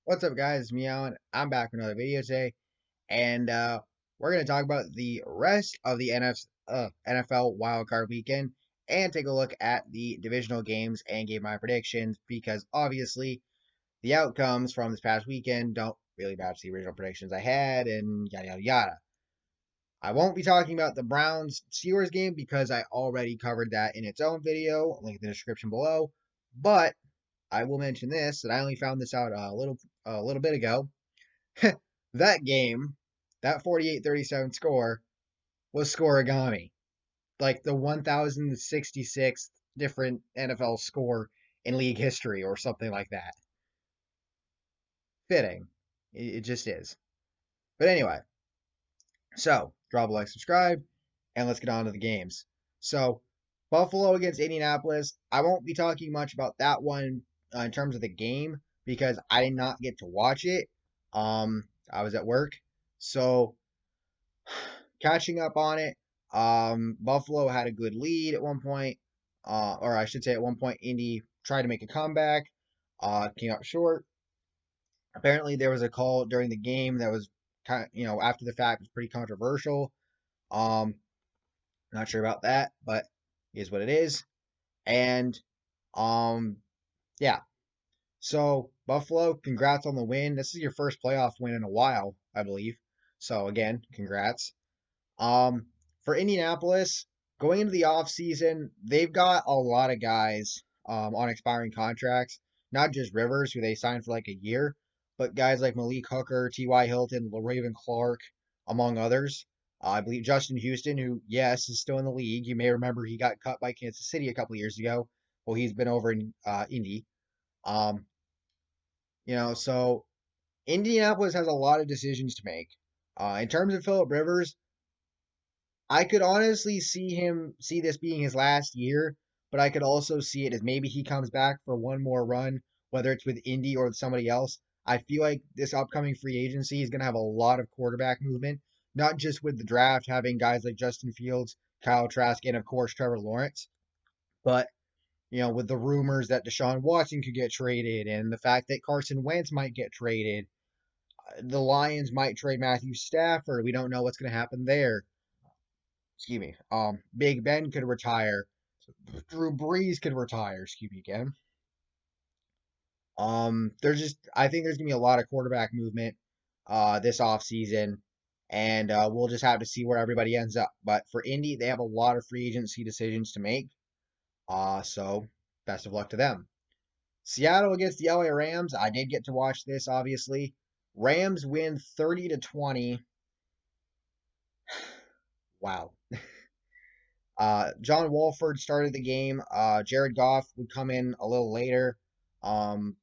What's up, guys? Meow, and I'm back with another video today, and we're going to talk about the rest of the NFL wildcard weekend and take a look at the divisional games and give my predictions because obviously the outcomes from this past weekend don't really match the original predictions I had, and yada yada yada. I won't be talking about the Browns Steelers game because I already covered that in its own video, link in the description below, but I will mention this that I only found this out a little bit ago. That game, that 48-37 score, was scoregami. Like the 1066th different NFL score in league history or something like that. Fitting. It just is. But anyway, so drop a like, subscribe, and let's get on to the games. So, Buffalo against Indianapolis. I won't be talking much about that one in terms of the game because I did not get to watch it. I was at work. So, catching up on it. Buffalo had a good lead at one point, or I should say, at one point, Indy tried to make a comeback, came up short. Apparently, there was a call during the game that was kind of, after the fact, was pretty controversial. Um, Not sure about that, but it is what it is. And um, yeah. So Buffalo, congrats on the win. This is your first playoff win in a while, I believe. So again, congrats. Um, for Indianapolis, going into the offseason, they've got a lot of guys on expiring contracts, not just Rivers, who they signed for like a year, but guys like Malik Hooker, T.Y. Hilton, LaRaven Clark, among others. I believe Justin Houston, who, yes, is still in the league. You may remember he got cut by Kansas City a couple years ago. Well, he's been over in Indy. Um, so Indianapolis has a lot of decisions to make. In terms of Philip Rivers, I could honestly see this being his last year, but I could also see it as maybe he comes back for one more run, whether it's with Indy or with somebody else. I feel like this upcoming free agency is going to have a lot of quarterback movement, not just with the draft having guys like Justin Fields, Kyle Trask, and of course Trevor Lawrence, but with the rumors that Deshaun Watson could get traded and the fact that Carson Wentz might get traded, the Lions might trade Matthew Stafford. We don't know what's going to happen there. Excuse me. Big Ben could retire. Drew Brees could retire. Excuse me again. I think there's gonna be a lot of quarterback movement this offseason, and we'll just have to see where everybody ends up. But for Indy, they have a lot of free agency decisions to make. So best of luck to them. Seattle against the LA Rams. I did get to watch this, obviously. Rams win 30-20. Wow. John Wolford started the game. Jared Goff would come in a little later. Um,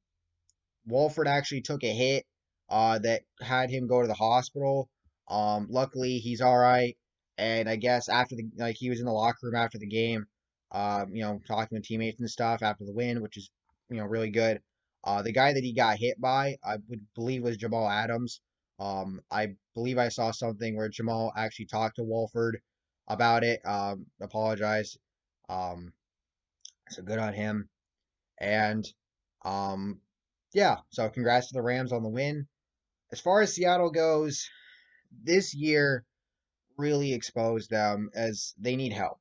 Wolford actually took a hit that had him go to the hospital. Luckily, he's all right. And I guess after he was in the locker room after the game, talking with teammates and stuff after the win, which is, really good. The guy that he got hit by, I would believe, was Jamal Adams. I believe I saw something where Jamal actually talked to Wolford about it. Apologized. Um, so good on him. And um, yeah, so congrats to the Rams on the win. As far as Seattle goes, this year really exposed them as they need help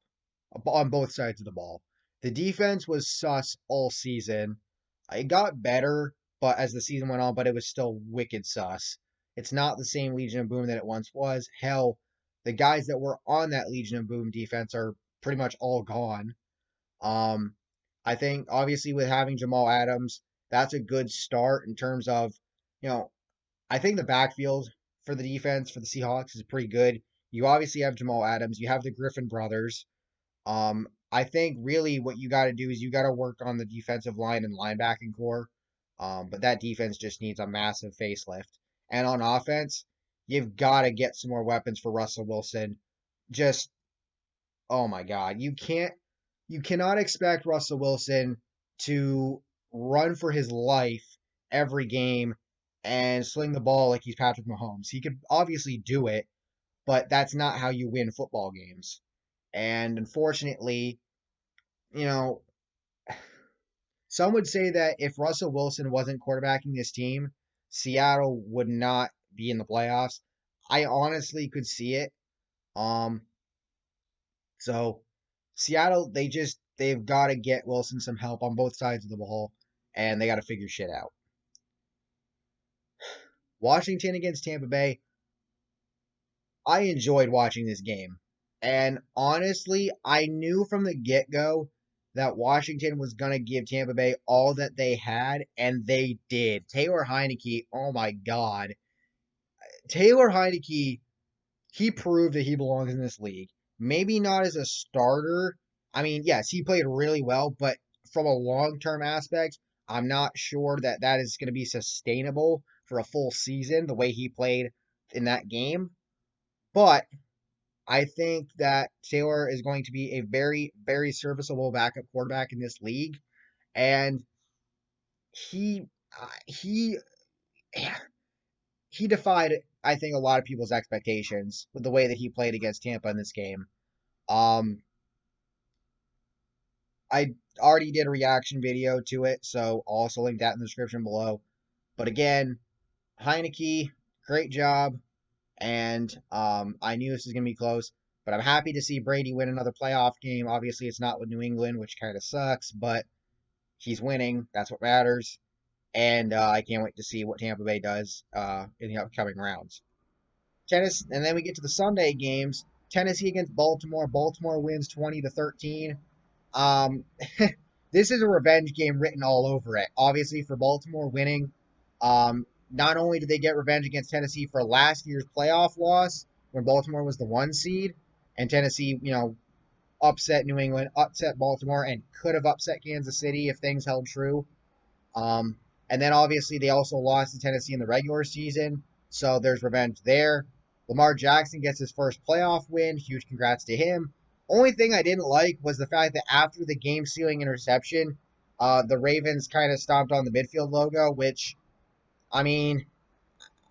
on both sides of the ball. The defense was sus all season. It got better, but as the season went on, but it was still wicked sus. It's not the same Legion of Boom that it once was. Hell, the guys that were on that Legion of Boom defense are pretty much all gone. Um, I think obviously with having Jamal Adams, that's a good start in terms of, you know, I think the backfield for the defense for the Seahawks is pretty good. You obviously have Jamal Adams, you have the Griffin brothers. I think really what you got to do is you got to work on the defensive line and linebacking core. But that defense just needs a massive facelift. And on offense, you've got to get some more weapons for Russell Wilson. Just oh my God, you cannot expect Russell Wilson to run for his life every game and sling the ball like he's Patrick Mahomes. He could obviously do it, but that's not how you win football games. And unfortunately, you know, some would say that if Russell Wilson wasn't quarterbacking this team, Seattle would not be in the playoffs. I honestly could see it. Um, so Seattle, they've got to get Wilson some help on both sides of the ball, and they got to figure shit out. Washington against Tampa Bay, I enjoyed watching this game. And honestly, I knew from the get go that Washington was going to give Tampa Bay all that they had, and they did. Taylor Heineke, oh my God. Taylor Heineke, he proved that he belongs in this league. Maybe not as a starter. I mean, yes, he played really well, but from a long term aspect, I'm not sure that that is going to be sustainable for a full season the way he played in that game. But I think that Taylor is going to be a very, very serviceable backup quarterback in this league, and he he he defied, I think, a lot of people's expectations with the way that he played against Tampa in this game. Um, I already did a reaction video to it, so I'll also link that in the description below. But again, Heineke, great job, and I knew this was gonna be close. But I'm happy to see Brady win another playoff game. Obviously, it's not with New England, which kind of sucks, but he's winning. That's what matters. And I can't wait to see what Tampa Bay does in the upcoming rounds. And then we get to the Sunday games. Tennessee against Baltimore. Baltimore wins 20-13. Um, this is a revenge game written all over it. Obviously, for Baltimore winning, not only did they get revenge against Tennessee for last year's playoff loss when Baltimore was the 1 seed, and Tennessee, upset New England, upset Baltimore, and could have upset Kansas City if things held true. Um, and then obviously they also lost to Tennessee in the regular season, so there's revenge there. Lamar Jackson gets his first playoff win. Huge congrats to him. Only thing I didn't like was the fact that after the game sealing interception, the Ravens kind of stomped on the midfield logo, I mean,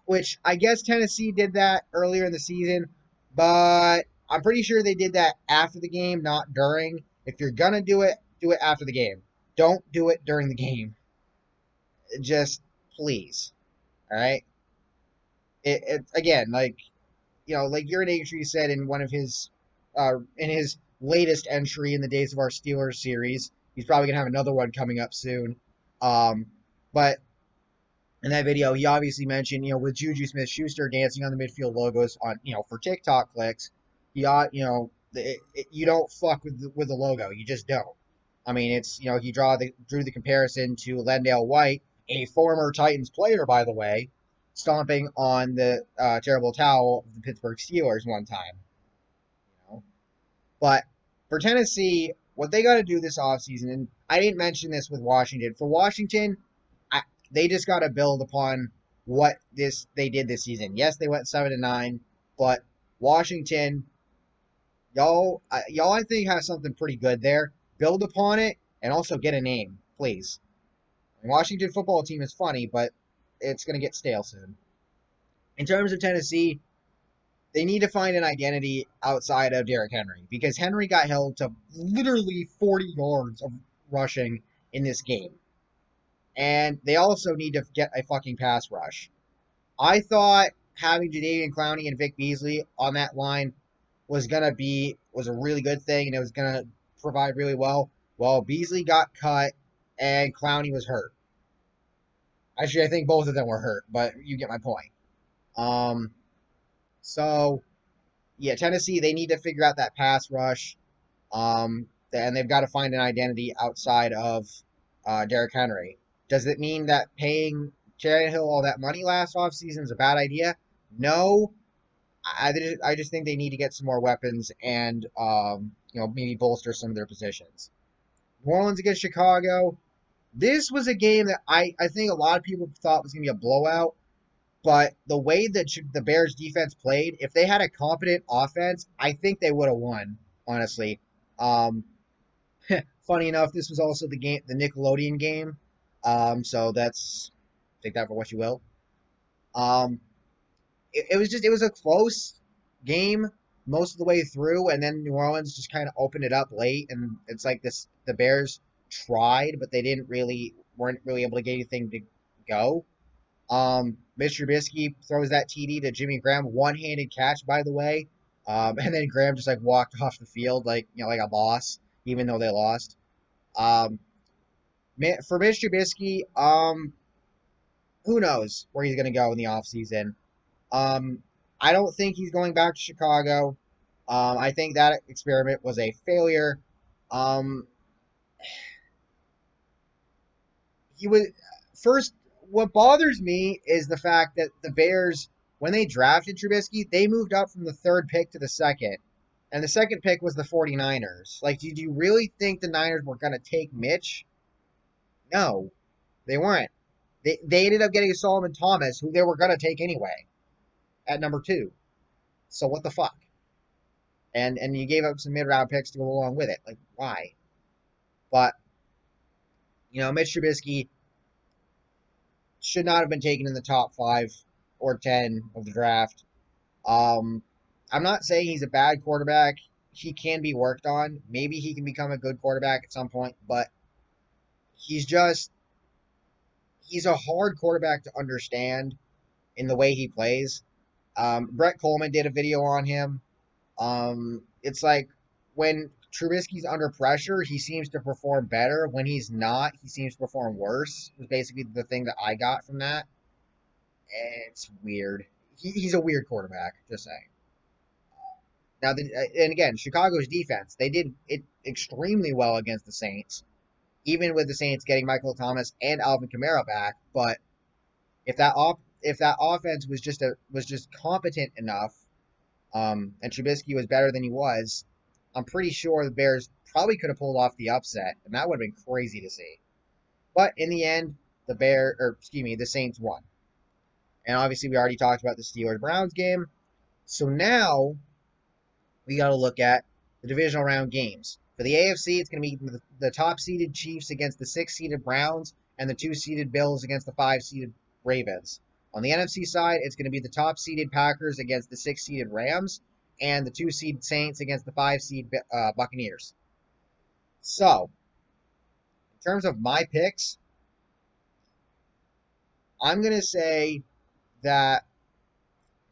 which I guess Tennessee did that earlier in the season, but I'm pretty sure they did that after the game, not during. If you're gonna do it after the game. Don't do it during the game. Just please. All right. It again, like Uric said in one of his, in his latest entry in the Days of Our Steelers series. He's probably gonna have another one coming up soon. But in that video, he obviously mentioned, with Juju Smith-Schuster dancing on the midfield logos on, for TikTok clicks, he ought, you don't fuck with the logo. You just don't. I mean, it's, he drew the comparison to Lendale White, a former Titans player, by the way, stomping on the terrible towel of the Pittsburgh Steelers one time. You know? But for Tennessee, what they got to do this offseason, and I didn't mention this with Washington. For Washington, they just got to build upon what they did this season. Yes, they went 7-9, but Washington, y'all, I think have something pretty good there. Build upon it and also get a name, please. Washington football team is funny, but it's gonna get stale soon. In terms of Tennessee, they need to find an identity outside of Derrick Henry because Henry got held to literally 40 yards of rushing in this game. And they also need to get a fucking pass rush. I thought having Jadeveon Clowney and Vic Beasley on that line was a really good thing and it was gonna provide really well. Well, Beasley got cut and Clowney was hurt. Actually, I think both of them were hurt, but you get my point. Um, so yeah, Tennessee, they need to figure out that pass rush. And they've got to find an identity outside of Derrick Henry. Does it mean that paying Tannehill all that money last offseason is a bad idea? No. I just think they need to get some more weapons and maybe bolster some of their positions. New Orleans against Chicago. This was a game that I think a lot of people thought was going to be a blowout. But the way that the Bears defense played, if they had a competent offense, I think they would have won, honestly. Um, Funny enough, this was also the Nickelodeon game. So take that for what you will. Um, it was a close game most of the way through, and then New Orleans just kind of opened it up late, and it's like the Bears tried, but they weren't really able to get anything to go. Mitch Trubisky throws that TD to Jimmy Graham, one-handed catch, by the way. And then Graham just like walked off the field like a boss, even though they lost. Um, for Mitch Trubisky, who knows where he's going to go in the offseason. Um, I don't think he's going back to Chicago. I think that experiment was a failure. Um, he was first. What bothers me is the fact that the Bears, when they drafted Trubisky, they moved up from the third pick to the second. And the second pick was the 49ers. Like, did you really think the Niners were going to take Mitch? No, they weren't. They ended up getting Solomon Thomas, who they were going to take anyway, at number 2. So what the fuck? And you gave up some mid-round picks to go along with it. Like, why? But, Mitch Trubisky should not have been taken in the top 5 or 10 of the draft. Um, I'm not saying he's a bad quarterback. He can be worked on. Maybe he can become a good quarterback at some point, but he's a hard quarterback to understand in the way he plays. Brett Coleman did a video on him. It's like when Trubisky's under pressure, he seems to perform better. When he's not, he seems to perform worse. Was basically the thing that I got from that. It's weird. He's a weird quarterback. Just saying. Now, and again, Chicago's defense, they did it extremely well against the Saints, even with the Saints getting Michael Thomas and Alvin Kamara back. But if that offense was just competent enough, and Trubisky was better than he was, I'm pretty sure the Bears probably could have pulled off the upset, and that would have been crazy to see. But in the end, the Saints won. And obviously, we already talked about the Steelers-Browns game. So now we got to look at the divisional round games. For the AFC, it's going to be the top-seeded Chiefs against the 6-seeded Browns and the 2-seeded Bills against the 5-seeded Ravens. On the NFC side, it's going to be the top-seeded Packers against the 6-seeded Rams and the 2-seeded Saints against the 5-seed Buccaneers. So, in terms of my picks, I'm going to say that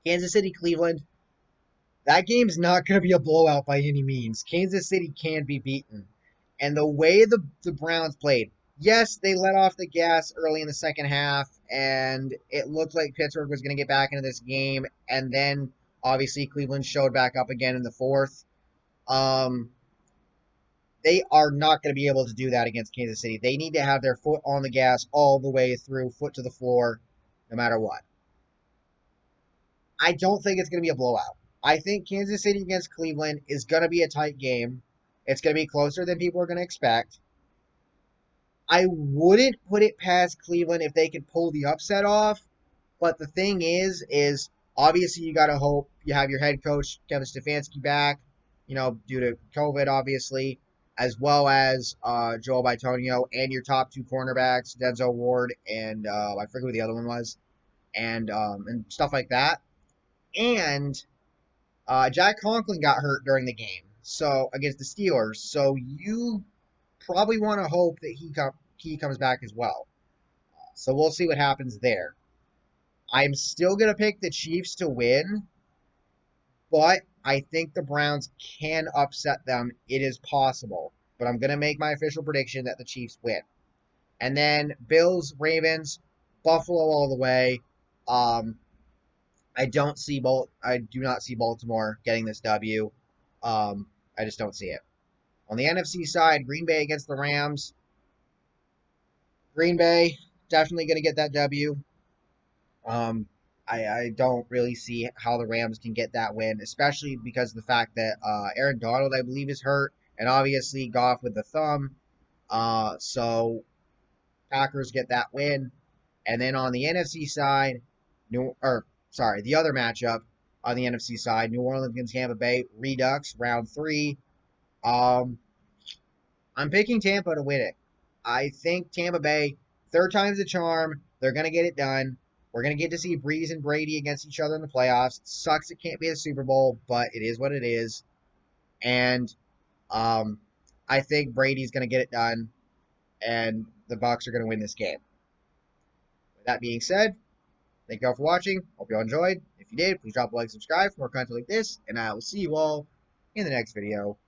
Kansas City, Cleveland, that game's not going to be a blowout by any means. Kansas City can be beaten. And the way the Browns played, yes, they let off the gas early in the second half, and it looked like Pittsburgh was going to get back into this game. And then, obviously, Cleveland showed back up again in the fourth. They are not going to be able to do that against Kansas City. They need to have their foot on the gas all the way through, foot to the floor, no matter what. I don't think it's going to be a blowout. I think Kansas City against Cleveland is going to be a tight game. It's going to be closer than people are going to expect. I wouldn't put it past Cleveland if they could pull the upset off. But the thing is obviously you got to hope you have your head coach, Kevin Stefanski, back, due to COVID, obviously, as well as Joel Bitonio and your top 2 cornerbacks, Denzel Ward and I forget who the other one was, and stuff like that. And Jack Conklin got hurt during the game, so against the Steelers. So you probably want to hope that he comes back as well. So we'll see what happens there. I'm still gonna pick the Chiefs to win, but I think the Browns can upset them. It is possible, but I'm gonna make my official prediction that the Chiefs win. And then Bills, Ravens, Buffalo all the way. I do not see Baltimore getting this W. I just don't see it. On the NFC side, Green Bay against the Rams. Green Bay definitely going to get that W. I don't really see how the Rams can get that win, especially because of the fact that Aaron Donald, I believe, is hurt, and obviously Goff with the thumb. So Packers get that win. And then on the NFC side, the other matchup on the NFC side, New Orleans against Tampa Bay, Redux, round 3. I'm picking Tampa to win it. I think Tampa Bay, third time's a charm. They're going to get it done. We're going to get to see Breeze and Brady against each other in the playoffs. It sucks it can't be a Super Bowl, but it is what it is. And I think Brady's going to get it done, and the Bucs are going to win this game. With that being said, Thank you all for watching. Hope you all enjoyed. If you did, please drop a like, subscribe for more content like this, and I will see you all in the next video.